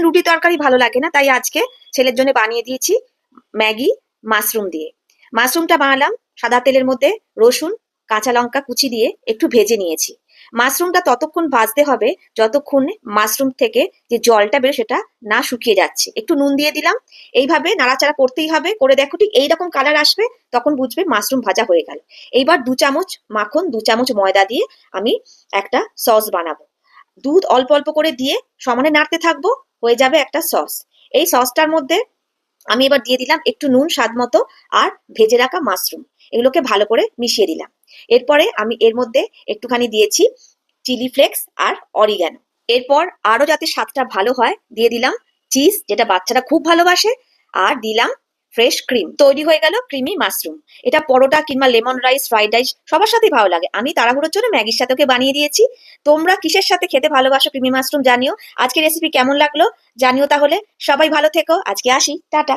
রুটি তরকারি ভালো লাগে না, তাই আজকে ছেলের জন্য বানিয়ে দিয়েছি ম্যাগি মাশরুম দিয়ে। মাশরুমটা বানালাম সাদা তেলের মধ্যে, রসুন কাঁচা লঙ্কা কুচি দিয়ে একটু ভেজে নিয়েছি। মাশরুমটা ততক্ষণ ভাজতে হবে যতক্ষণ মাশরুম থেকে যে জলটা বেরো সেটা না শুকিয়ে যাচ্ছে। একটু নুন দিয়ে দিলাম, এইভাবে নাড়াচাড়া করতেই হবে, করে দেখো ঠিক এইরকম কালার আসবে, তখন বুঝবে মাশরুম ভাজা হয়ে গেল। এইবার 2 চামচ মাখন 2 চামচ ময়দা দিয়ে আমি একটা সস বানাবো। দুধ অল্প অল্প করে দিয়ে সমানে নাড়তে থাকবো, হয়ে যাবে একটা সস। এই সসটার মধ্যে আমি এবার দিয়ে দিলাম একটু নুন স্বাদ মতো, আর ভেজে রাখা মাশরুম, এগুলোকে ভালো করে মিশিয়ে দিলাম। এরপরে আমি এর মধ্যে একটুখানি দিয়েছি চিলি ফ্লেক্স আর অরিগ্যানো। এরপর আরো যাতে স্বাদটা ভালো হয় দিয়ে দিলাম চিজ, যেটা বাচ্চারা খুব ভালোবাসে, আর দিলাম ফ্রেশ ক্রিম। তৈরি হয়ে গেল ক্রিমি মাশরুম। এটা পরোটা কিংবা লেমন রাইস, ফ্রাইড রাইস সবার সাথেই ভালো লাগে। আমি তাড়াহুড়োর জন্য ম্যাগির সাথে ওকে বানিয়ে দিয়েছি। তোমরা কিসের সাথে খেতে ভালোবাসো ক্রিমি মাশরুম জানিও। আজকে রেসিপি কেমন লাগলো জানিও তাহলে। সবাই ভালো থেকো, আজকে আসি, টাটা।